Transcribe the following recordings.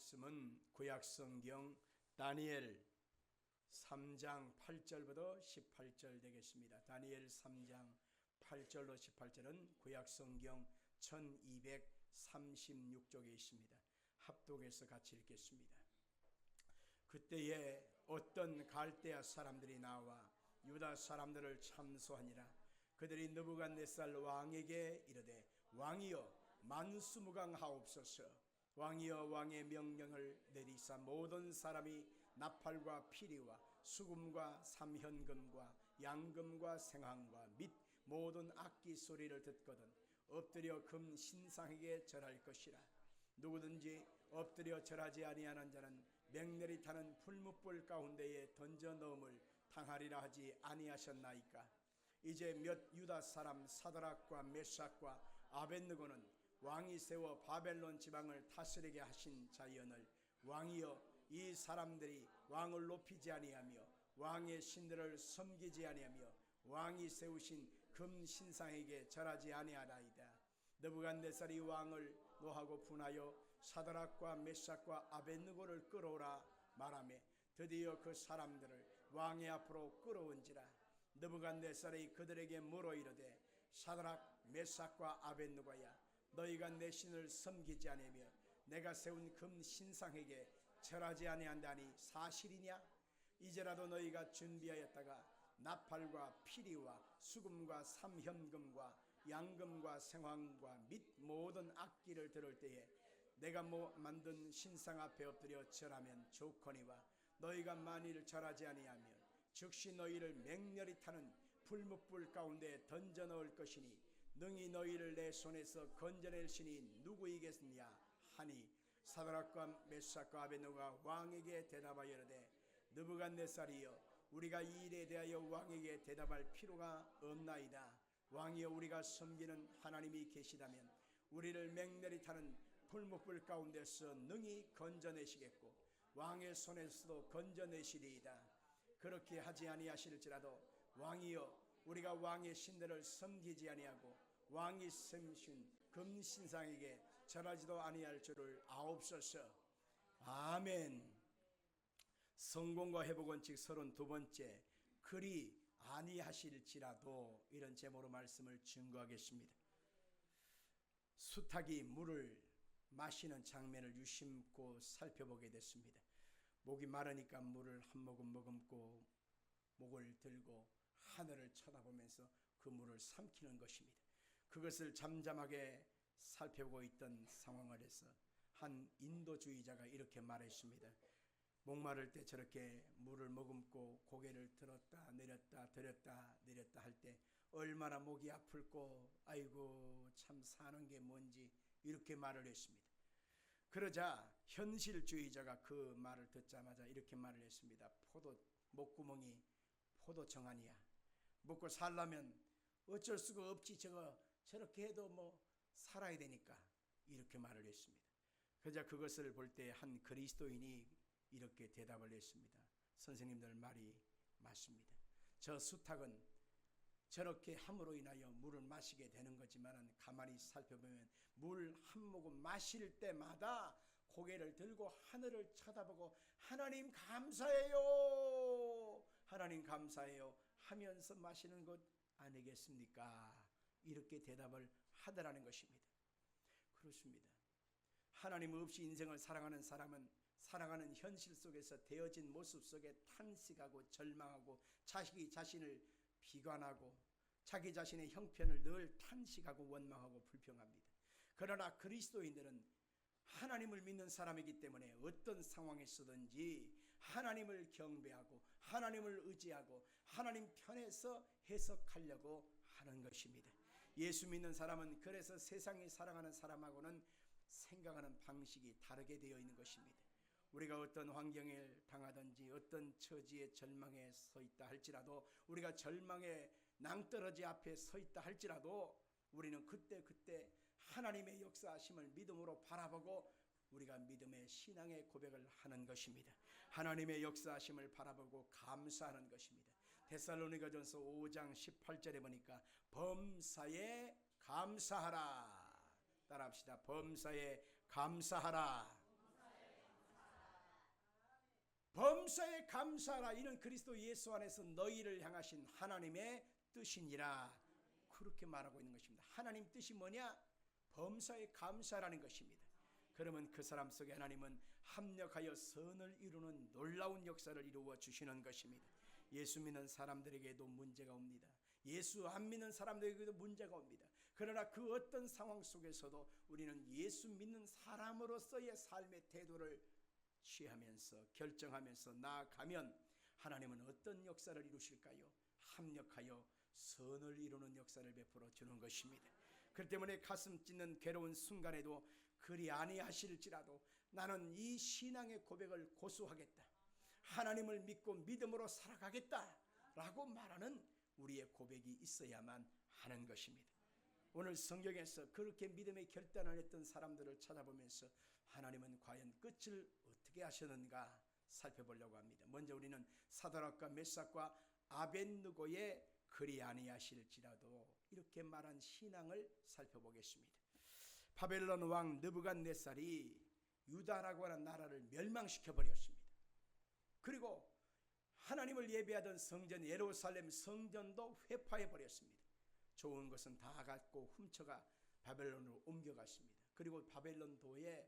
말씀은 구약성경 다니엘 3장 8절부터 18절 되겠습니다. 다니엘 3장 8절로 18절은 구약성경 1236쪽에 있습니다. 합독해서 같이 읽겠습니다. 그때에 어떤 갈대아 사람들이 나와 유다 사람들을 참소하니라. 그들이 느부갓네살 왕에게 이르되 왕이여 만수무강하옵소서. 왕이여 왕의 명령을 내리사 모든 사람이 나팔과 피리와 수금과 삼현금과 양금과 생황과 및 모든 악기 소리를 듣거든 엎드려 금 신상에게 절할 것이라. 누구든지 엎드려 절하지 아니하는 자는 맹렬히 타는 풀무불 가운데에 던져 넣음을 당하리라 하지 아니하셨나이까. 이제 몇 유다 사람 사드락과 메삭과 아벳느고는 왕이 세워 바벨론 지방을 다스리게 하신 자연을 왕이여 이 사람들이 왕을 높이지 아니하며 왕의 신들을 섬기지 아니하며 왕이 세우신 금 신상에게 절하지 아니하나이다. 느부갓네살이 왕을 노하고 분하여 사드락과 메삭과 아벳느고를 끌어오라 말하며 드디어 그 사람들을 왕의 앞으로 끌어온지라. 느부갓네살이 그들에게 물어 이르되 사드락 메삭과 아벳느고야 너희가 내 신을 섬기지 아니하며 내가 세운 금 신상에게 절하지 아니한다니 사실이냐? 이제라도 너희가 준비하였다가 나팔과 피리와 수금과 삼현금과 양금과 생황과 및 모든 악기를 들을 때에 내가 만든 신상 앞에 엎드려 절하면 좋거니와 너희가 만일 절하지 아니하면 즉시 너희를 맹렬히 타는 불뭇불 가운데 던져 넣을 것이니 능히 너희를 내 손에서 건져낼 신이 누구이겠느냐 하니 사드락과 메삭과 아벳느고가 왕에게 대답하여 이르되 느부갓네살이여 우리가 이 일에 대하여 왕에게 대답할 필요가 없나이다. 왕이여 우리가 섬기는 하나님이 계시다면 우리를 맹렬히 타는 불뭇불 가운데서 능히 건져내시겠고 왕의 손에서도 건져내시리이다. 그렇게 하지 아니하실지라도 왕이여 우리가 왕의 신들을 섬기지 아니하고 왕이 세우신 금신상에게 절하지도 아니할 줄을 아옵소서. 아멘. 성공과 회복 원칙 32번째, 그리 아니하실지라도, 이런 제목으로 말씀을 증거하겠습니다. 수탉이 물을 마시는 장면을 유심코 살펴보게 됐습니다. 목이 마르니까 물을 한 모금 머금고 목을 들고 하늘을 쳐다보면서 그 물을 삼키는 것입니다. 그것을 잠잠하게 살펴보고 있던 상황을 해서 한 인도주의자가 이렇게 말했습니다. 목마를 때 저렇게 물을 머금고 고개를 들었다 내렸다 들었다 내렸다 할 때 얼마나 목이 아플고 아이고 참 사는 게 뭔지 이렇게 말을 했습니다. 그러자 현실주의자가 그 말을 듣자마자 이렇게 말을 했습니다. 목구멍이 포도청 아니야. 먹고 살려면 어쩔 수가 없지. 저렇게 해도 살아야 되니까. 이렇게 말을 했습니다. 그러자 그것을 볼 때 한 그리스도인이 이렇게 대답을 했습니다. 선생님들 말이 맞습니다. 저 수탉은 저렇게 함으로 인하여 물을 마시게 되는 거지만 가만히 살펴보면 물 한 모금 마실 때마다 고개를 들고 하늘을 쳐다보고 하나님 감사해요, 하나님 감사해요 하면서 마시는 것 아니겠습니까? 이렇게 대답을 하더라는 것입니다. 그렇습니다. 하나님 없이 인생을 살아가는 사람은 살아가는 현실 속에서 되어진 모습 속에 탄식하고 절망하고 자식이 자신을 비관하고 자기 자신의 형편을 늘 탄식하고 원망하고 불평합니다. 그러나 그리스도인들은 하나님을 믿는 사람이기 때문에 어떤 상황에서든지 하나님을 경배하고 하나님을 의지하고 하나님 편에서 해석하려고 하는 것입니다. 예수 믿는 사람은 그래서 세상이 살아가는 사람하고는 생각하는 방식이 다르게 되어 있는 것입니다. 우리가 어떤 환경에 당하든지 어떤 처지에 절망에 서 있다 할지라도 우리가 절망의 낭떠러지 앞에 서 있다 할지라도 우리는 그때 하나님의 역사하심을 믿음으로 바라보고 우리가 믿음의 신앙의 고백을 하는 것입니다. 하나님의 역사하심을 바라보고 감사하는 것입니다. 데살로니가전서 5장 18절에 보니까 범사에 감사하라. 따라합시다. 범사에 감사하라. 범사에 감사하라. 이는 그리스도 예수 안에서 너희를 향하신 하나님의 뜻이니라. 그렇게 말하고 있는 것입니다. 하나님 뜻이 뭐냐? 범사에 감사라는 것입니다. 그러면 그 사람 속에 하나님은 합력하여 선을 이루는 놀라운 역사를 이루어 주시는 것입니다. 예수 믿는 사람들에게도 문제가 옵니다. 예수 안 믿는 사람들에게도 문제가 옵니다. 그러나 그 어떤 상황 속에서도 우리는 예수 믿는 사람으로서의 삶의 태도를 취하면서 결정하면서 나아가면 하나님은 어떤 역사를 이루실까요? 합력하여 선을 이루는 역사를 베풀어 주는 것입니다. 그렇기 때문에 가슴 찢는 괴로운 순간에도 그리 아니하실지라도 나는 이 신앙의 고백을 고수하겠다, 하나님을 믿고 믿음으로 살아가겠다 라고 말하는 우리의 고백이 있어야만 하는 것입니다. 오늘 성경에서 그렇게 믿음의 결단을 했던 사람들을 찾아보면서 하나님은 과연 끝을 어떻게 하셨는가 살펴보려고 합니다. 먼저 우리는 사드락과 메삭과 아벳느고의 그리 아니하실지라도 이렇게 말한 신앙을 살펴보겠습니다. 바벨론 왕 느부갓네살이 유다라고 하는 나라를 멸망시켜버렸습니다. 그리고 하나님을 예배하던 성전 예루살렘 성전도 회파해버렸습니다. 좋은 것은 다 갖고 훔쳐가 바벨론으로 옮겨갔습니다. 그리고 바벨론도에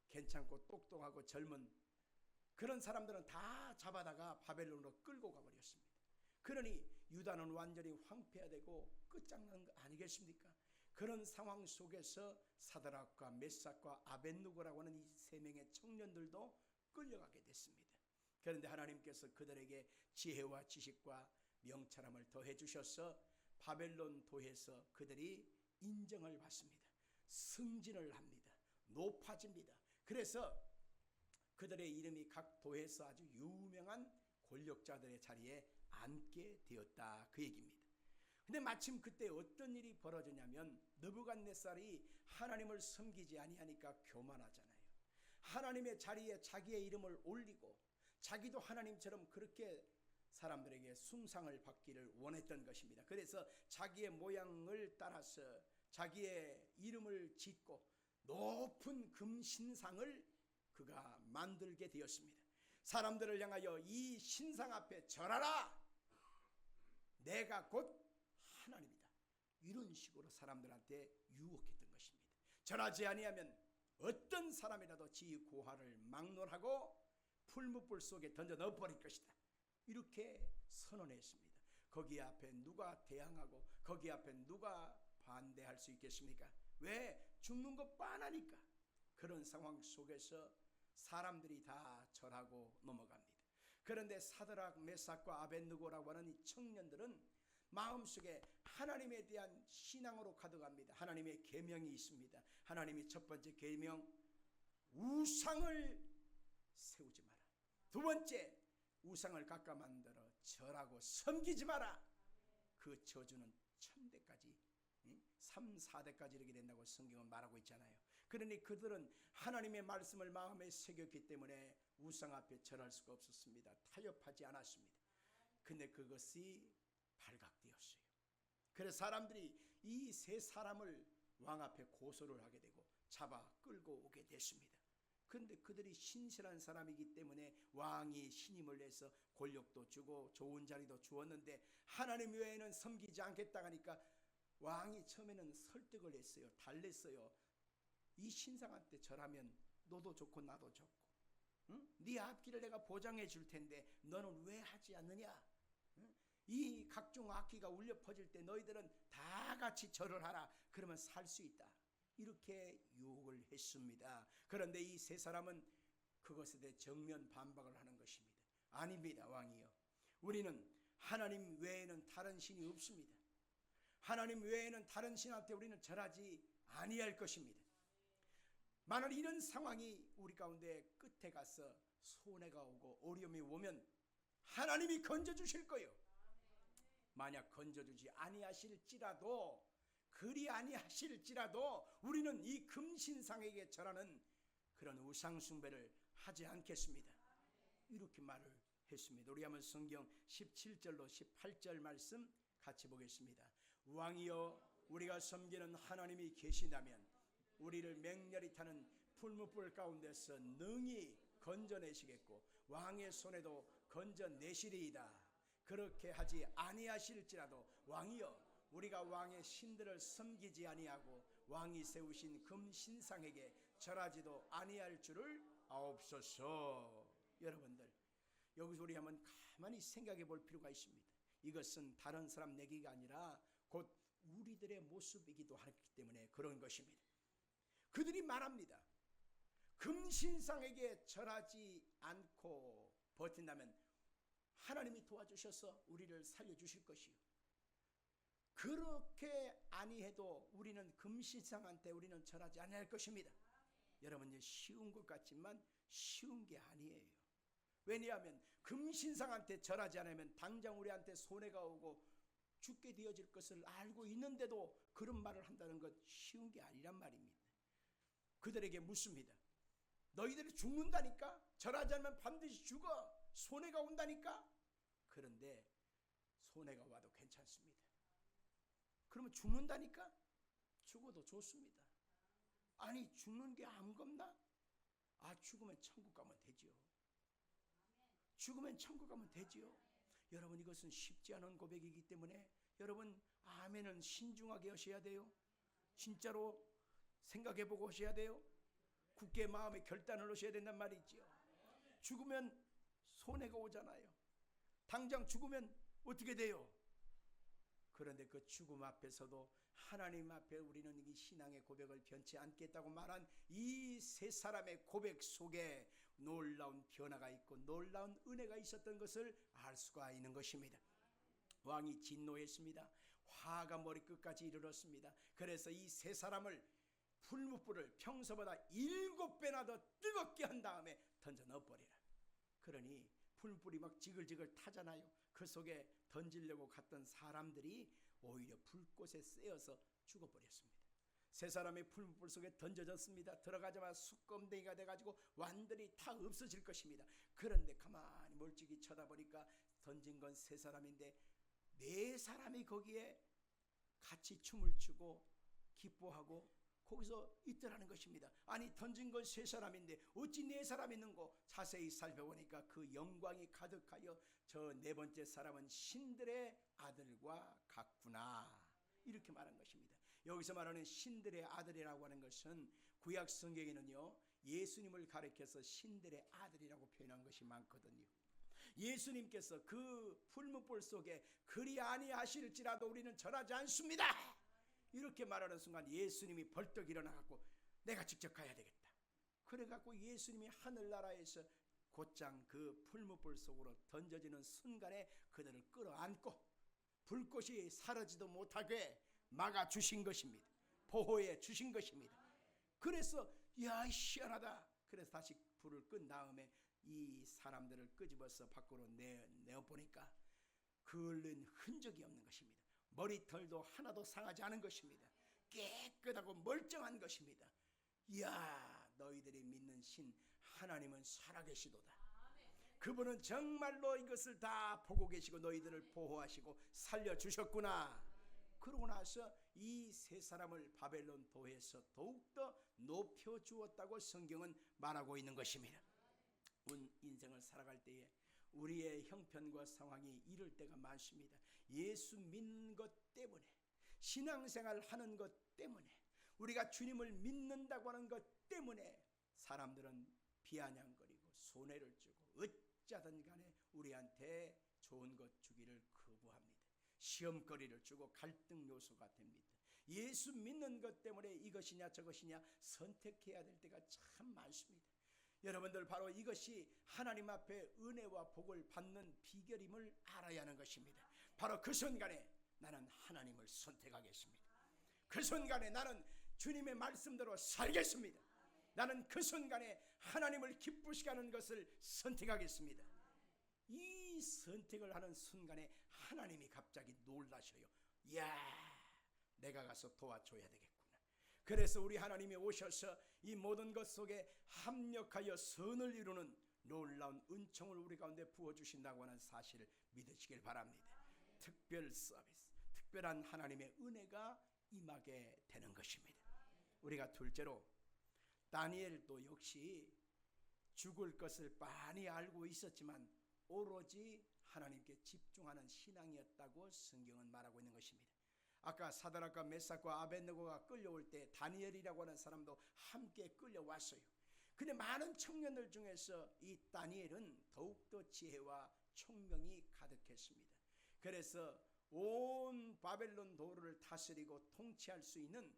괜찮고 똑똑하고 젊은 그런 사람들은 다 잡아다가 바벨론으로 끌고 가버렸습니다. 그러니 유다는 완전히 황폐화되고 끝장난 거 아니겠습니까? 그런 상황 속에서 사드락과 메삭과 아벳느고라고 하는 이 세 명의 청년들도 끌려가게 됐습니다. 그런데 하나님께서 그들에게 지혜와 지식과 명철함을 더해 주셔서 바벨론 도에서 그들이 인정을 받습니다. 승진을 합니다. 높아집니다. 그래서 그들의 이름이 각 도에서 아주 유명한 권력자들의 자리에 앉게 되었다, 그 얘기입니다. 근데 마침 그때 어떤 일이 벌어지냐면 느부갓네살이 하나님을 섬기지 아니하니까 교만하잖아요. 하나님의 자리에 자기의 이름을 올리고 자기도 하나님처럼 그렇게 사람들에게 숭상을 받기를 원했던 것입니다. 그래서 자기의 모양을 따라서 자기의 이름을 짓고 높은 금신상을 그가 만들게 되었습니다. 사람들을 향하여 이 신상 앞에 절하라, 내가 곧 하나님이다, 이런 식으로 사람들한테 유혹했던 것입니다. 절하지 아니하면 어떤 사람이라도 지 고하를 막론하고 풀무불 속에 던져 넣어버릴 것이다, 이렇게 선언했습니다. 거기 앞에 누가 대항하고 거기 앞에 누가 반대할 수 있겠습니까? 왜? 죽는 거 뻔하니까. 그런 상황 속에서 사람들이 다 절하고 넘어갑니다. 그런데 사드락, 메삭과 아벳느고라고 하는 이 청년들은 마음속에 하나님에 대한 신앙으로 가득합니다. 하나님의 계명이 있습니다. 하나님이 첫 번째 계명, 우상을 세우지 마라. 두 번째, 우상을 깎아 만들어 절하고 섬기지 마라. 그 저주는 1000대까지 3, 4대까지 이르게 된다고 성경은 말하고 있잖아요. 그러니 그들은 하나님의 말씀을 마음에 새겼기 때문에 우상 앞에 절할 수가 없었습니다. 타협하지 않았습니다. 근데 그것이 발각되었어요. 그래서 사람들이 이 세 사람을 왕 앞에 고소를 하게 되고 잡아 끌고 오게 됐습니다. 그런데 그들이 신실한 사람이기 때문에 왕이 신임을 내서 권력도 주고 좋은 자리도 주었는데 하나님 외에는 섬기지 않겠다 하니까 왕이 처음에는 설득을 했어요. 달랬어요. 이 신상한테 절하면 너도 좋고 나도 좋고, 응? 네 앞길을 내가 보장해 줄 텐데 너는 왜 하지 않느냐? 응? 이 각종 악기가 울려 퍼질 때 너희들은 다 같이 절을 하라. 그러면 살 수 있다. 이렇게 유혹을 했습니다. 그런데 이 세 사람은 그것에 대해 정면 반박을 하는 것입니다. 아닙니다, 왕이여. 우리는 하나님 외에는 다른 신이 없습니다. 하나님 외에는 다른 신한테 우리는 절하지 아니할 것입니다. 만약 이런 상황이 우리 가운데 끝에 가서 손해가 오고 어려움이 오면 하나님이 건져주실 거예요. 만약 건져주지 아니하실지라도, 그리 아니하실지라도 우리는 이 금신상에게 절하는 그런 우상 숭배를 하지 않겠습니다. 이렇게 말을 했습니다. 우리 한번 성경 17절로 18절 말씀 같이 보겠습니다. 왕이여, 우리가 섬기는 하나님이 계시다면 우리를 맹렬히 타는 풀무불 가운데서 능히 건져내시겠고 왕의 손에도 건져내시리이다. 그렇게 하지 아니하실지라도 왕이여, 우리가 왕의 신들을 섬기지 아니하고 왕이 세우신 금신상에게 절하지도 아니할 줄을 아옵소서. 여러분들, 여기서 우리 한번 가만히 생각해 볼 필요가 있습니다. 이것은 다른 사람 내기가 아니라 곧 우리들의 모습이기도 하기 때문에 그런 것입니다. 그들이 말합니다. 금신상에게 절하지 않고 버틴다면 하나님이 도와주셔서 우리를 살려주실 것이요, 그렇게 아니해도 우리는 금신상한테 우리는 절하지 않을 것입니다. 여러분, 쉬운 것 같지만 쉬운 게 아니에요. 왜냐하면 금신상한테 절하지 않으면 당장 우리한테 손해가 오고 죽게 되어질 것을 알고 있는데도 그런 말을 한다는 것 쉬운 게 아니란 말입니다. 그들에게 묻습니다. 너희들이 죽는다니까? 절하지 않으면 반드시 죽어. 손해가 온다니까? 그런데 손해가 와도 괜찮습니다. 그러면 죽는다니까? 죽어도 좋습니다. 아니, 죽는 게 안 겁나? 죽으면 천국 가면 되지요. 죽으면 천국 가면 되지요. 여러분, 이것은 쉽지 않은 고백이기 때문에 여러분, 아멘은 신중하게 하셔야 돼요. 진짜로 생각해보고 하셔야 돼요. 굳게 마음의 결단을 하셔야 된단 말이지요. 죽으면 손해가 오잖아요. 당장 죽으면 어떻게 돼요? 그런데 그 죽음 앞에서도 하나님 앞에 우리는 이 신앙의 고백을 변치 않겠다고 말한 이 세 사람의 고백 속에 놀라운 변화가 있고 놀라운 은혜가 있었던 것을 알 수가 있는 것입니다. 왕이 진노했습니다. 화가 머리끝까지 이르렀습니다. 그래서 이 세 사람을 풀무불을 평소보다 7배나 더 뜨겁게 한 다음에 던져 넣어버리라. 그러니 풀불이 막 지글지글 타잖아요. 그 속에 던지려고 갔던 사람들이 오히려 불꽃에 쐬어서 죽어버렸습니다. 세 사람의 풀불 속에 던져졌습니다. 들어가자마자 수검댕이가 돼가지고 완전히 다 없어질 것입니다. 그런데 가만히 멀찍이 쳐다보니까 던진 건 세 사람인데 네 사람이 거기에 같이 춤을 추고 기뻐하고 거기서 있더라는 것입니다. 아니, 던진 건 세 사람인데 어찌 네 사람이 있는고? 자세히 살펴보니까 그 영광이 가득하여 저 네 번째 사람은 신들의 아들과 같구나, 이렇게 말한 것입니다. 여기서 말하는 신들의 아들이라고 하는 것은 구약 성경에는요, 예수님을 가리켜서 신들의 아들이라고 표현한 것이 많거든요. 예수님께서 그 풀무불 속에 그리 아니하실지라도 우리는 절하지 않습니다, 이렇게 말하는 순간 예수님이 벌떡 일어나갖고 내가 직접 가야 되겠다. 그래갖고 예수님이 하늘나라에서 곧장 그 풀무불 속으로 던져지는 순간에 그들을 끌어안고 불꽃이 사라지도 못하게 막아주신 것입니다. 보호해 주신 것입니다. 그래서 야, 시원하다. 그래서 다시 불을 끈 다음에 이 사람들을 끄집어서 밖으로 내어보니까 그을린 흔적이 없는 것입니다. 머리털도 하나도 상하지 않은 것입니다. 깨끗하고 멀쩡한 것입니다. 이야, 너희들이 믿는 신 하나님은 살아계시도다. 그분은 정말로 이것을 다 보고 계시고 너희들을 보호하시고 살려주셨구나. 그러고 나서 이 세 사람을 바벨론 도에서 더욱더 높여주었다고 성경은 말하고 있는 것입니다. 인생을 살아갈 때에 우리의 형편과 상황이 이럴 때가 많습니다. 예수 믿는 것 때문에, 신앙생활 하는 것 때문에, 우리가 주님을 믿는다고 하는 것 때문에 사람들은 비아냥거리고 손해를 주고 어쩌든 간에 우리한테 좋은 것 주기를 거부합니다. 시험거리를 주고 갈등 요소가 됩니다. 예수 믿는 것 때문에 이것이냐 저것이냐 선택해야 될 때가 참 많습니다. 여러분들, 바로 이것이 하나님 앞에 은혜와 복을 받는 비결임을 알아야 하는 것입니다. 바로 그 순간에 나는 하나님을 선택하겠습니다. 그 순간에 나는 주님의 말씀대로 살겠습니다. 나는 그 순간에 하나님을 기쁘시게 하는 것을 선택하겠습니다. 이 선택을 하는 순간에 하나님이 갑자기 놀라셔요. 이야, 내가 가서 도와줘야 되겠구나. 그래서 우리 하나님이 오셔서 이 모든 것 속에 합력하여 선을 이루는 놀라운 은총을 우리 가운데 부어주신다고 하는 사실을 믿으시길 바랍니다. 특별 서비스, 특별한 하나님의 은혜가 임하게 되는 것입니다. 우리가 둘째로 다니엘도 역시 죽을 것을 빤히 알고 있었지만 오로지 하나님께 집중하는 신앙이었다고 성경은 말하고 있는 것입니다. 아까 사드락과 메삭과 아벳느고가 끌려올 때 다니엘이라고 하는 사람도 함께 끌려왔어요. 근데 많은 청년들 중에서 이 다니엘은 더욱더 지혜와 총명이 가득했습니다. 그래서 온 바벨론 도를 다스리고 통치할 수 있는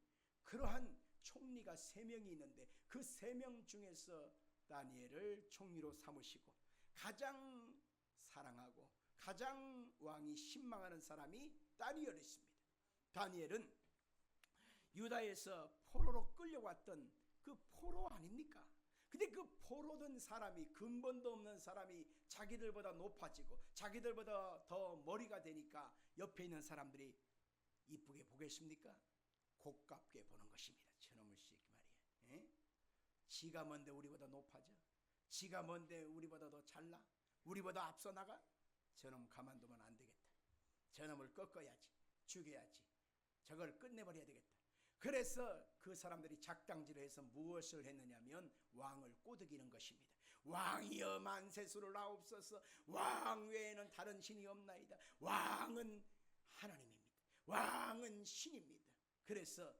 그러한 총리가 3명이 있는데 그 3명 중에서 다니엘을 총리로 삼으시고 가장 사랑하고 가장 왕이 신망하는 사람이 다니엘이었습니다. 다니엘은 유다에서 포로로 끌려왔던 그 포로 아닙니까? 근데 그 포로된 사람이, 근본도 없는 사람이 자기들보다 높아지고 자기들보다 더 머리가 되니까 옆에 있는 사람들이 이쁘게 보겠습니까? 고깝게 보는 것입니다. 저놈의 새끼 말이야. 에? 지가 뭔데 우리보다 높아져? 지가 뭔데 우리보다 더 잘나? 우리보다 앞서 나가? 저놈 가만두면 안 되겠다. 저놈을 꺾어야지. 죽여야지. 저걸 끝내버려야 되겠다. 그래서 그 사람들이 작당질을 해서 무엇을 했느냐면 왕을 꼬드기는 것입니다. 왕이여 만세수를 하옵소서. 왕 외에는 다른 신이 없나이다. 왕은 하나님입니다. 왕은 신입니다. 그래서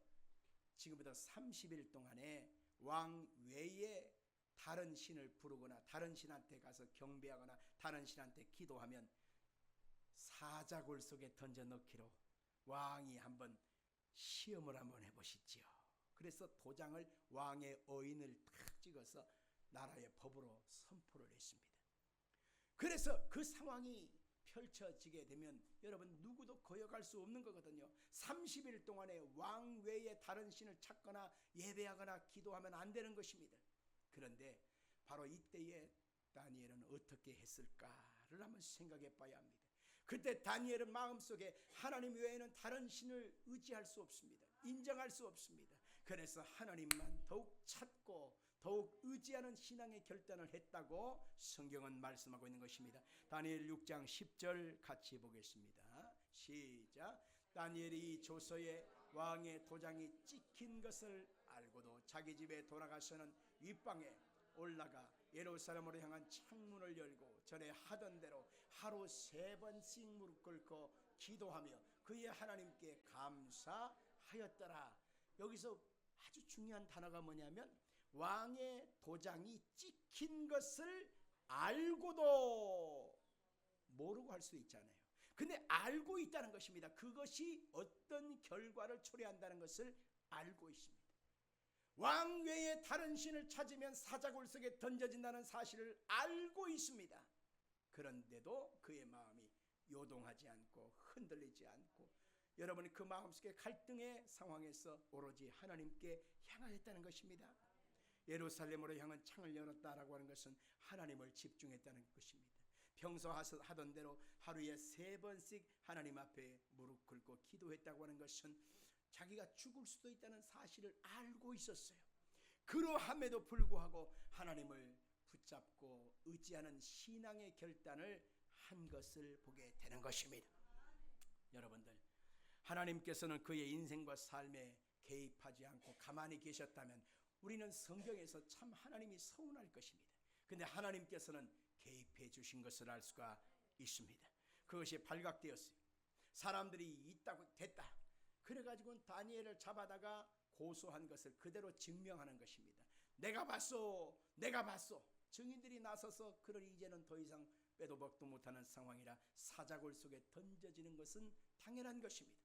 지금부터 30일 동안에 왕 외에 다른 신을 부르거나 다른 신한테 가서 경배하거나 다른 신한테 기도하면 사자굴 속에 던져 넣기로 왕이 한번 시험을 한번 해보시지요. 그래서 도장을 왕의 어인을 탁 찍어서 나라의 법으로 선포를 했습니다. 그래서 그 상황이 펼쳐지게 되면 여러분 누구도 거역할 수 없는 거거든요. 30일 동안에 왕 외에 다른 신을 찾거나 예배하거나 기도하면 안 되는 것입니다. 그런데 바로 이때에 다니엘은 어떻게 했을까를 한번 생각해 봐야 합니다. 그때 다니엘은 마음속에 하나님 외에는 다른 신을 의지할 수 없습니다. 인정할 수 없습니다. 그래서 하나님만 더욱 찾고 더욱 의지하는 신앙의 결단을 했다고 성경은 말씀하고 있는 것입니다. 다니엘 6장 10절 같이 보겠습니다. 시작. 다니엘이 조서에 왕의 도장이 찍힌 것을 알고도 자기 집에 돌아가서는 윗방에 올라가 예루살렘으로 향한 창문을 열고 전에 하던 대로 하루 3번씩 무릎 꿇고 기도하며 그의 하나님께 감사하였더라. 여기서 아주 중요한 단어가 뭐냐면 왕의 도장이 찍힌 것을 알고도 모르고 할 수 있잖아요. 근데 알고 있다는 것입니다. 그것이 어떤 결과를 초래한다는 것을 알고 있습니다. 왕 외에 다른 신을 찾으면 사자굴 속에 던져진다는 사실을 알고 있습니다. 그런데도 그의 마음이 요동하지 않고 흔들리지 않고 여러분이 그 마음속에 갈등의 상황에서 오로지 하나님께 향하였다는 것입니다. 예루살렘으로 향한 창을 열었다라고 하는 것은 하나님을 집중했다는 것입니다. 평소 하던 대로 하루에 3번씩 하나님 앞에 무릎 꿇고 기도했다고 하는 것은 자기가 죽을 수도 있다는 사실을 알고 있었어요. 그러함에도 불구하고 하나님을 붙잡고 의지하는 신앙의 결단을 한 것을 보게 되는 것입니다. 여러분들, 하나님께서는 그의 인생과 삶에 개입하지 않고 가만히 계셨다면 우리는 성경에서 참 하나님이 서운할 것입니다. 근데 하나님께서는 개입해 주신 것을 알 수가 있습니다. 그것이 발각되었어요. 사람들이 있다고 됐다. 그래가지고 다니엘을 잡아다가 고소한 것을 그대로 증명하는 것입니다. 내가 봤어. 내가 봤어. 증인들이 나서서 그러니 이제는 더 이상 빼도 박도 못하는 상황이라 사자굴 속에 던져지는 것은 당연한 것입니다.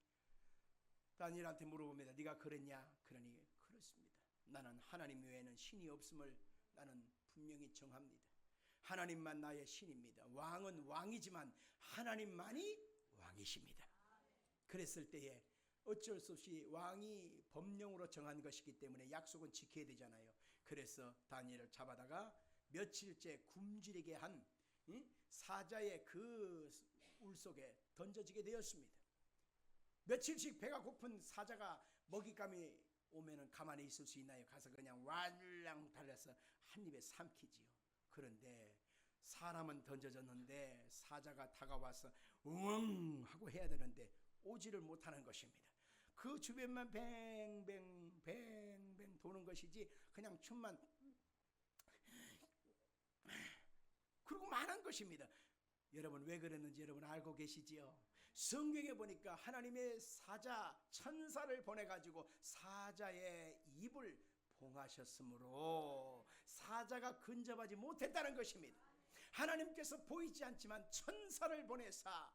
다니엘한테 물어봅니다. 네가 그랬냐? 그러니 그렇습니다. 나는 하나님 외에는 신이 없음을 나는 분명히 정합니다. 하나님만 나의 신입니다. 왕은 왕이지만 하나님만이 왕이십니다. 그랬을 때에 어쩔 수 없이 왕이 법령으로 정한 것이기 때문에 약속은 지켜야 되잖아요. 그래서 다니엘을 잡아다가 며칠째 굶주리게 한 사자의 그 울속에 던져지게 되었습니다. 며칠씩 배가 고픈 사자가 먹잇감이 오면은 가만히 있을 수 있나요? 가서 그냥 왈랑 달려서 한 입에 삼키지요. 그런데 사람은 던져졌는데 사자가 다가와서 웅 하고 해야 되는데 오지를 못하는 것입니다. 그 주변만 뱅뱅 도는 것이지 그냥 춤만 그리고 많은 것입니다. 여러분 왜 그랬는지 여러분 알고 계시지요? 성경에 보니까 하나님의 사자 천사를 보내가지고 사자의 입을 봉하셨으므로 사자가 근접하지 못했다는 것입니다. 하나님께서 보이지 않지만 천사를 보내사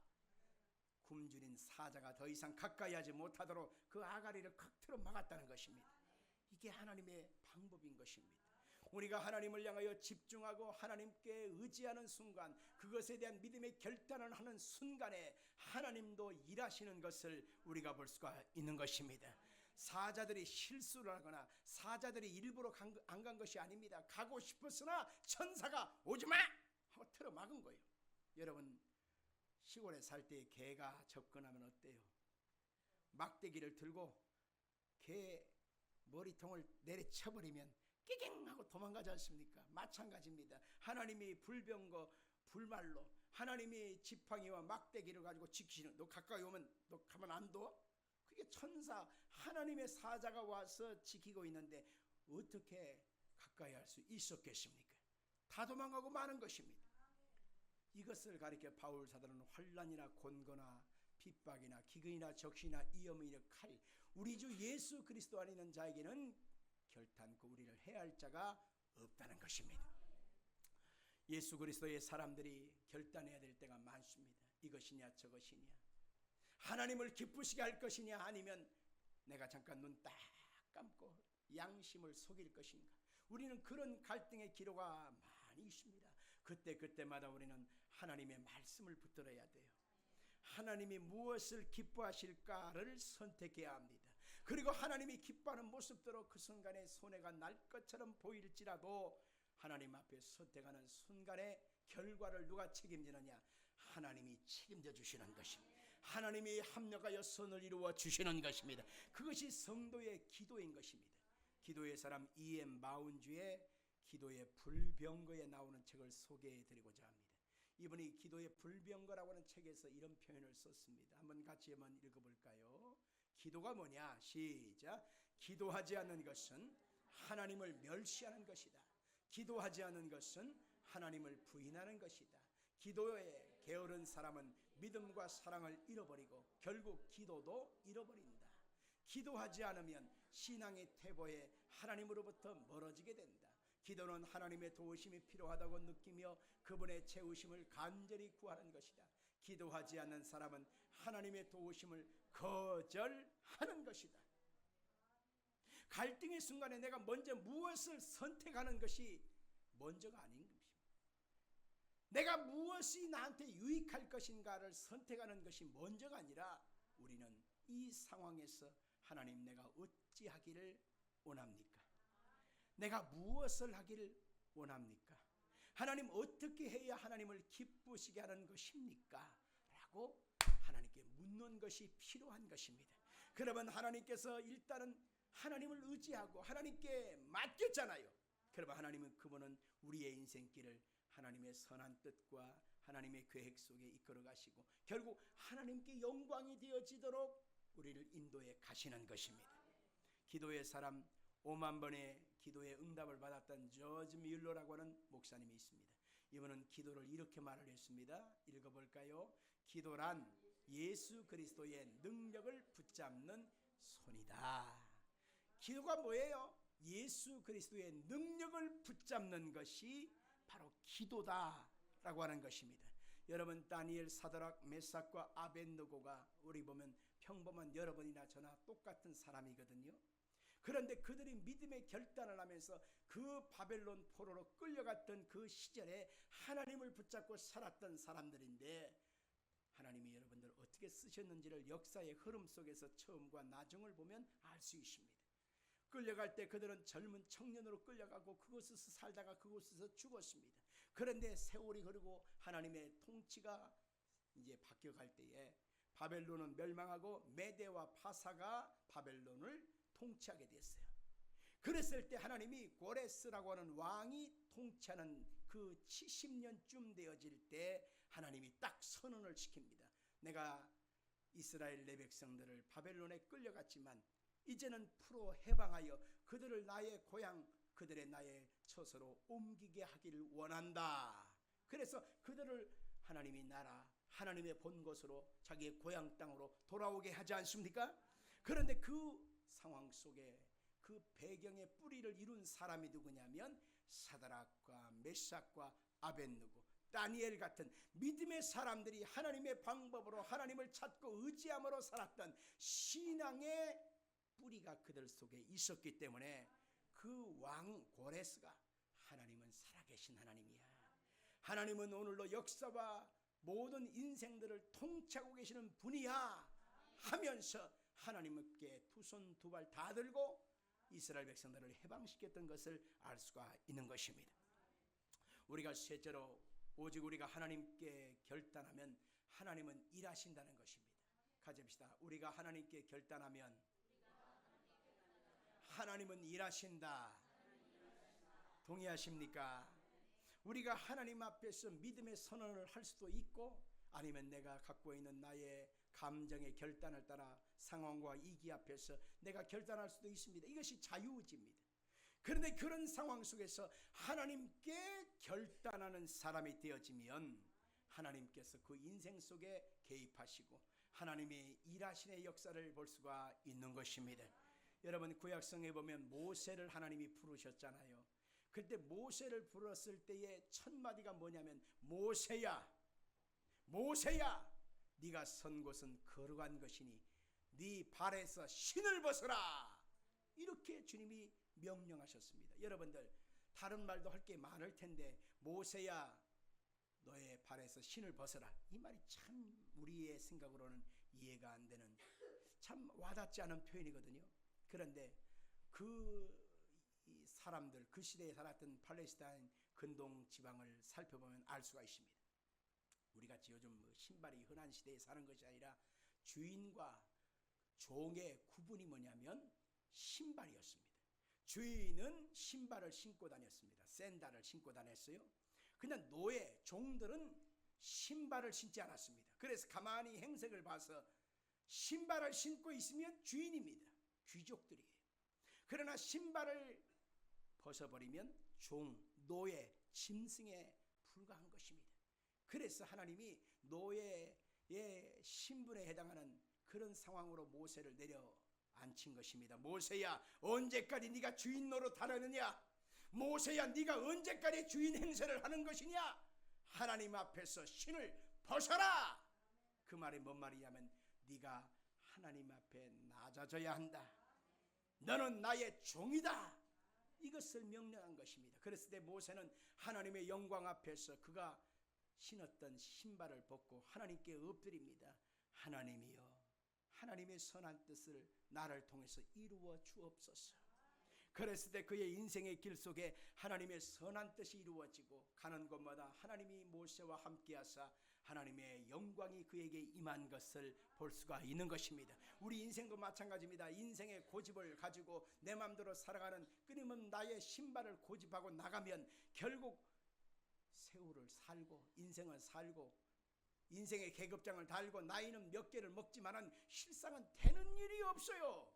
굶주린 사자가 더 이상 가까이 하지 못하도록 그 아가리를 칵트로 막았다는 것입니다. 이게 하나님의 방법인 것입니다. 우리가 하나님을 향하여 집중하고 하나님께 의지하는 순간, 그것에 대한 믿음의 결단을 하는 순간에 하나님도 일하시는 것을 우리가 볼 수가 있는 것입니다. 사자들이 실수를 하거나 사자들이 일부러 안 간 것이 아닙니다. 가고 싶었으나 천사가 오지마 하고 틀어 막은 거예요. 여러분 시골에 살 때 개가 접근하면 어때요? 막대기를 들고 개 머리통을 내리쳐버리면 끼갱 하고 도망가지 않습니까? 마찬가지입니다. 하나님이 불병거 불말로 하나님이 지팡이와 막대기를 가지고 지키시는, 너 가까이 오면 너 가만 안 둬? 그게 천사 하나님의 사자가 와서 지키고 있는데 어떻게 가까이 할 수 있었겠습니까? 다 도망가고 마는 것입니다. 이것을 가리켜 바울 사도는 환난이나 곤고나 핍박이나 기근이나 적신이나 위험이나 칼, 우리 주 예수 그리스도 안에 있는 자에게는 결탄코 우리를 해할 자가 없다는 것입니다. 예수 그리스도의 사람들이 결단해야 될 때가 많습니다. 이것이냐 저것이냐, 하나님을 기쁘시게 할 것이냐, 아니면 내가 잠깐 눈 딱 감고 양심을 속일 것인가. 우리는 그런 갈등의 기로가 많이 있습니다. 그때마다 우리는 하나님의 말씀을 붙들어야 돼요. 하나님이 무엇을 기뻐하실까를 선택해야 합니다. 그리고 하나님이 기뻐하는 모습대로 그 순간에 손해가 날 것처럼 보일지라도 하나님 앞에 선택하는 순간에 결과를 누가 책임지느냐? 하나님이 책임져 주시는 것입니다. 하나님이 합력하여 선을 이루어 주시는 것입니다. 그것이 성도의 기도인 것입니다. 기도의 사람 E.M. 마운주의 기도의 불병거에 나오는 책을 소개해 드리고자 합니다. 이분이 기도의 불병거라고 하는 책에서 이런 표현을 썼습니다. 한번 같이 한번 읽어볼까요? 기도가 뭐냐? 시작. 기도하지 않는 것은 하나님을 멸시하는 것이다. 기도하지 않는 것은 하나님을 부인하는 것이다. 기도에 게으른 사람은 믿음과 사랑을 잃어버리고 결국 기도도 잃어버린다. 기도하지 않으면 신앙의 태보에 하나님으로부터 멀어지게 된다. 기도는 하나님의 도우심이 필요하다고 느끼며 그분의 채우심을 간절히 구하는 것이다. 기도하지 않는 사람은 하나님의 도우심을 거절하는 것이다. 갈등의 순간에 내가 먼저 무엇을 선택하는 것이 먼저가 아닌 것입니다. 내가 무엇이 나한테 유익할 것인가를 선택하는 것이 먼저가 아니라 우리는 이 상황에서 하나님 내가 어찌하기를 원합니까? 내가 무엇을 하기를 원합니까? 하나님 어떻게 해야 하나님을 기쁘시게 하는 것입니까? 라고 하나님께 묻는 것이 필요한 것입니다. 그러면 하나님께서 일단은 하나님을 의지하고 하나님께 맡겼잖아요. 그러면 하나님은 그분은 우리의 인생길을 하나님의 선한 뜻과 하나님의 계획 속에 이끌어 가시고 결국 하나님께 영광이 되어지도록 우리를 인도해 가시는 것입니다. 기도의 사람 5만 번의 기도의 응답을 받았던 저지 뮬러라고 하는 목사님이 있습니다. 이분은 기도를 이렇게 말을 했습니다. 읽어볼까요? 기도란 예수 그리스도의 능력을 붙잡는 손이다. 기도가 뭐예요? 예수 그리스도의 능력을 붙잡는 것이 바로 기도다라고 하는 것입니다. 여러분 다니엘, 사드락, 메삭과 아벳느고가 우리 보면 평범한 여러분이나 저나 똑같은 사람이거든요. 그런데 그들이 믿음의 결단을 하면서 그 바벨론 포로로 끌려갔던 그 시절에 하나님을 붙잡고 살았던 사람들인데 하나님이 여러분들을 어떻게 쓰셨는지를 역사의 흐름 속에서 처음과 나중을 보면 알 수 있습니다. 끌려갈 때 그들은 젊은 청년으로 끌려가고 그곳에서 살다가 그곳에서 죽었습니다. 그런데 세월이 흐르고 하나님의 통치가 이제 바뀌어갈 때에 바벨론은 멸망하고 메대와 파사가 바벨론을 통치하게 됐어요. 그랬을 때 하나님이 고레스라고 하는 왕이 통치하는 그 70년쯤 되어질 때 하나님이 딱 선언을 시킵니다. 내가 이스라엘 내 백성들을 바벨론에 끌려갔지만 이제는 풀어 해방하여 그들을 나의 고향, 그들의 나의 처소로 옮기게 하기를 원한다. 그래서 그들을 하나님이 나라, 하나님의 본 곳으로, 자기의 고향 땅으로 돌아오게 하지 않습니까? 그런데 그 상황 속에 그 배경의 뿌리를 이룬 사람이 누구냐면 사드락과 메삭과 아벳느고, 다니엘 같은 믿음의 사람들이 하나님의 방법으로 하나님을 찾고 의지함으로 살았던 신앙의 뿌리가 그들 속에 있었기 때문에 그 왕 고레스가 하나님은 살아계신 하나님이야, 하나님은 오늘도 역사와 모든 인생들을 통치하고 계시는 분이야 하면서 하나님께 두 손 두 발 다 들고 이스라엘 백성들을 해방시켰던 것을 알 수가 있는 것입니다. 우리가 셋째로, 오직 우리가 하나님께 결단하면 하나님은 일하신다는 것입니다. 가집시다. 우리가 하나님께 결단하면 하나님은 일하신다. 동의하십니까? 우리가 하나님 앞에서 믿음의 선언을 할 수도 있고, 아니면 내가 갖고 있는 나의 감정의 결단을 따라 상황과 위기 앞에서 내가 결단할 수도 있습니다. 이것이 자유의지입니다. 그런데 그런 상황 속에서 하나님께 결단하는 사람이 되어지면 하나님께서 그 인생 속에 개입하시고 하나님의 일하신의 역사를 볼 수가 있는 것입니다. 여러분, 구약성에 보면 모세를 하나님이 부르셨잖아요. 그때 모세를 불렀을 때의 첫 마디가 뭐냐면 모세야, 모세야, 네가 선 곳은 거룩한 것이니 네 발에서 신을 벗어라, 이렇게 주님이 명령하셨습니다. 여러분들, 다른 말도 할 게 많을 텐데 모세야 너의 발에서 신을 벗어라, 이 말이 참 우리의 생각으로는 이해가 안 되는, 참 와닿지 않은 표현이거든요. 그런데 그 사람들, 그 시대에 살았던 팔레스타인 근동 지방을 살펴보면 알 수가 있습니다. 우리같이 요즘 신발이 흔한 시대에 사는 것이 아니라 주인과 종의 구분이 뭐냐면 신발이었습니다. 주인은 신발을 신고 다녔습니다. 샌들을 신고 다녔어요. 그냥 노예, 종들은 신발을 신지 않았습니다. 그래서 가만히 행색을 봐서 신발을 신고 있으면 주인입니다. 귀족들이에요. 그러나 신발을 벗어버리면 종, 노예, 짐승에 불과한 것입니다. 그래서 하나님이 노예의 신분에 해당하는 그런 상황으로 모세를 내려앉힌 것입니다. 모세야, 언제까지 네가 주인 노릇하느냐? 모세야, 네가 언제까지 주인 행세를 하는 것이냐? 하나님 앞에서 신을 벗어라. 그 말이 뭔 말이냐면 네가 하나님 앞에 낮아져야 한다. 너는 나의 종이다. 이것을 명령한 것입니다. 그랬을 때 모세는 하나님의 영광 앞에서 그가 신었던 신발을 벗고 하나님께 엎드립니다. 하나님이여, 하나님의 선한 뜻을 나를 통해서 이루어 주옵소서. 그랬을 때 그의 인생의 길 속에 하나님의 선한 뜻이 이루어지고 가는 곳마다 하나님이 모세와 함께 하사 하나님의 영광이 그에게 임한 것을 볼 수가 있는 것입니다. 우리 인생도 마찬가지입니다. 인생의 고집을 가지고 내 마음대로 살아가는, 끊임없는 나의 신발을 고집하고 나가면 결국 세월을 살고 인생을 살고 인생의 계급장을 달고 나이는 몇 개를 먹지만은 실상은 되는 일이 없어요.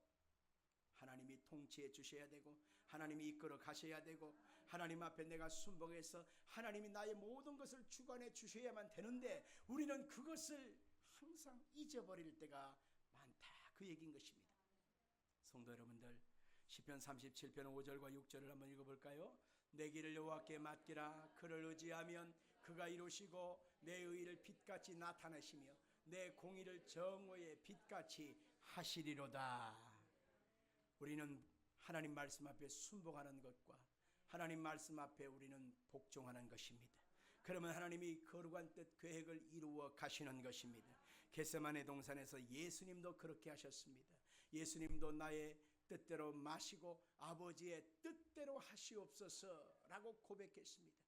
하나님이 통치해 주셔야 되고 하나님이 이끌어 가셔야 되고 하나님 앞에 내가 순복해서 하나님이 나의 모든 것을 주관해 주셔야만 되는데 우리는 그것을 항상 잊어버릴 때가 많다, 그 얘기인 것입니다. 성도 여러분들, 시편 37편 5절과 6절을 한번 읽어볼까요? 내 길을 여호와께 맡기라. 그를 의지하면 그가 이루시고 내 의를 빛같이 나타내시며 내 공의를 정오의 빛같이 하시리로다. 우리는 하나님 말씀 앞에 순종하는 것과 하나님 말씀 앞에 우리는 복종하는 것입니다. 그러면 하나님이 거룩한 뜻 계획을 이루어 가시는 것입니다. 겟세마네 동산에서 예수님도 그렇게 하셨습니다. 예수님도 나의 뜻대로 마시고 아버지의 뜻대로 하시옵소서라고 고백했습니다.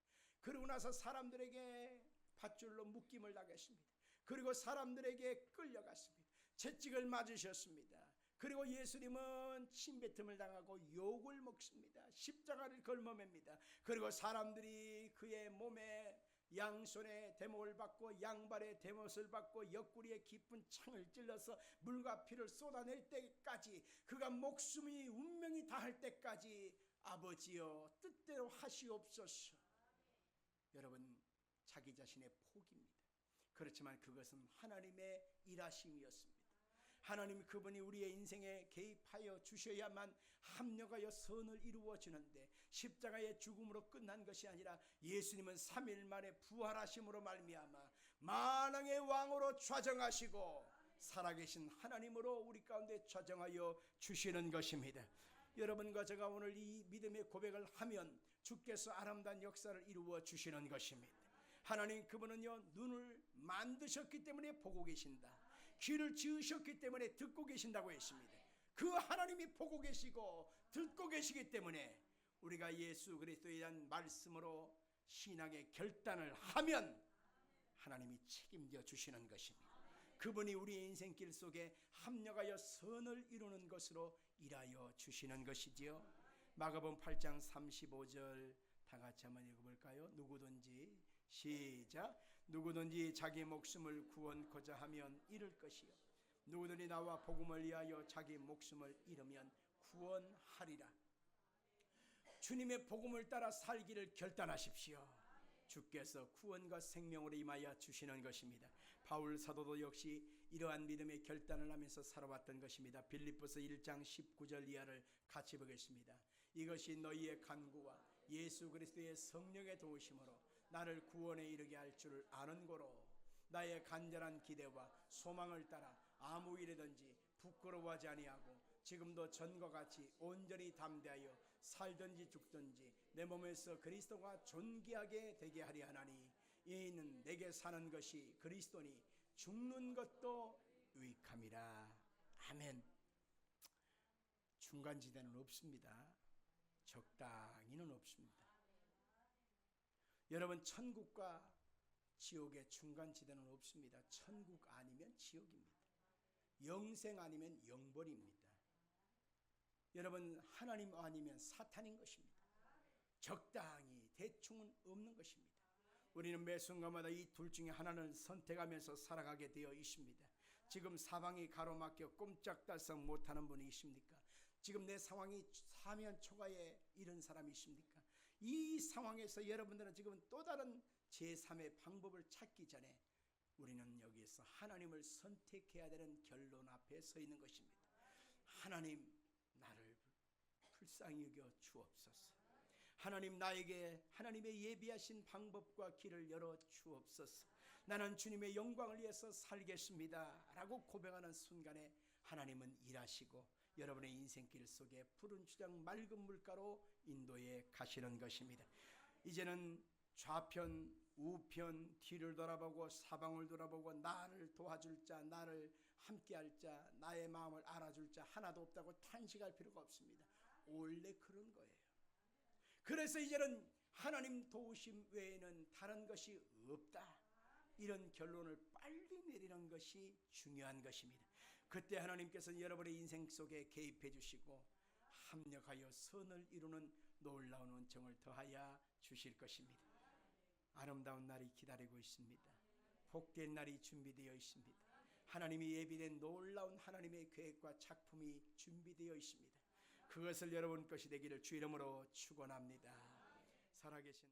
그러고 나서 사람들에게 밧줄로 묶임을 당했습니다. 그리고 사람들에게 끌려갔습니다. 채찍을 맞으셨습니다. 그리고 예수님은 침뱉음을 당하고 욕을 먹습니다. 십자가를 걸머맵니다. 그리고 사람들이 그의 몸에 양손에 대못을 받고 양발에 대못을 받고 옆구리에 깊은 창을 찔러서 물과 피를 쏟아낼 때까지, 그가 목숨이 운명이 다할 때까지 아버지여 뜻대로 하시옵소서. 여러분, 자기 자신의 포기입니다. 그렇지만 그것은 하나님의 일하심이었습니다. 하나님 그분이 우리의 인생에 개입하여 주셔야만 합력하여 선을 이루어 주는데, 십자가의 죽음으로 끝난 것이 아니라 예수님은 3일 만에 부활하심으로 말미암아 만왕의 왕으로 좌정하시고 살아계신 하나님으로 우리 가운데 좌정하여 주시는 것입니다. 여러분과 제가 오늘 이 믿음의 고백을 하면 주께서 아름다운 역사를 이루어 주시는 것입니다. 하나님 그분은요, 눈을 만드셨기 때문에 보고 계신다, 귀를 지으셨기 때문에 듣고 계신다고 했습니다. 그 하나님이 보고 계시고 듣고 계시기 때문에 우리가 예수 그리스도에 대한 말씀으로 신앙의 결단을 하면 하나님이 책임져 주시는 것입니다. 그분이 우리의 인생길 속에 합력하여 선을 이루는 것으로 일하여 주시는 것이지요. 마가복음 8장 35절 다 같이 한번 읽어볼까요? 누구든지 시작. 누구든지 자기 목숨을 구원코자 하면 잃을 것이요, 누구든지 나와 복음을 위하여 자기 목숨을 잃으면 구원하리라. 주님의 복음을 따라 살기를 결단하십시오. 주께서 구원과 생명으로 임하여 주시는 것입니다. 바울 사도도 역시 이러한 믿음의 결단을 하면서 살아왔던 것입니다. 빌립보서 1장 19절 이하를 같이 보겠습니다. 이것이 너희의 간구와 예수 그리스도의 성령의 도우심으로 나를 구원에 이르게 할 줄을 아는 고로 나의 간절한 기대와 소망을 따라 아무 일이든지 부끄러워하지 아니하고 지금도 전과 같이 온전히 담대하여 살든지 죽든지 내 몸에서 그리스도가 존귀하게 되게 하리 하나니, 이는 내게 사는 것이 그리스도니 죽는 것도 유익함이라. 아멘. 중간지대는 없습니다. 적당히는 없습니다. 여러분, 천국과 지옥의 중간지대는 없습니다. 천국 아니면 지옥입니다. 영생 아니면 영벌입니다. 여러분, 하나님 아니면 사탄인 것입니다. 적당히 대충은 없는 것입니다. 우리는 매 순간마다 이 둘 중에 하나를 선택하면서 살아가게 되어 있습니다. 지금 사방이 가로막혀 꼼짝달싹 못하는 분이 있습니까? 지금 내 상황이 사면 초가에 이른 사람이 있습니까? 이 상황에서 여러분들은 지금 또 다른 제3의 방법을 찾기 전에 우리는 여기에서 하나님을 선택해야 되는 결론 앞에 서 있는 것입니다. 하나님, 나를 불쌍히 여겨 주옵소서. 하나님, 나에게 하나님의 예비하신 방법과 길을 열어 주옵소서. 나는 주님의 영광을 위해서 살겠습니다 라고 고백하는 순간에 하나님은 일하시고 여러분의 인생길 속에 푸른 주장 맑은 물가로 인도해 가시는 것입니다. 이제는 좌편 우편 뒤를 돌아보고 사방을 돌아보고 나를 도와줄 자, 나를 함께할 자, 나의 마음을 알아줄 자 하나도 없다고 탄식할 필요가 없습니다. 원래 그런 거예요. 그래서 이제는 하나님 도우심 외에는 다른 것이 없다, 이런 결론을 빨리 내리는 것이 중요한 것입니다. 그때 하나님께서는 여러분의 인생 속에 개입해 주시고 합력하여 선을 이루는 놀라운 은총을 더하여 주실 것입니다. 아름다운 날이 기다리고 있습니다. 복된 날이 준비되어 있습니다. 하나님이 예비된 놀라운 하나님의 계획과 작품이 준비되어 있습니다. 그것을 여러분 것이 되기를 주 이름으로 축원합니다. 살아계신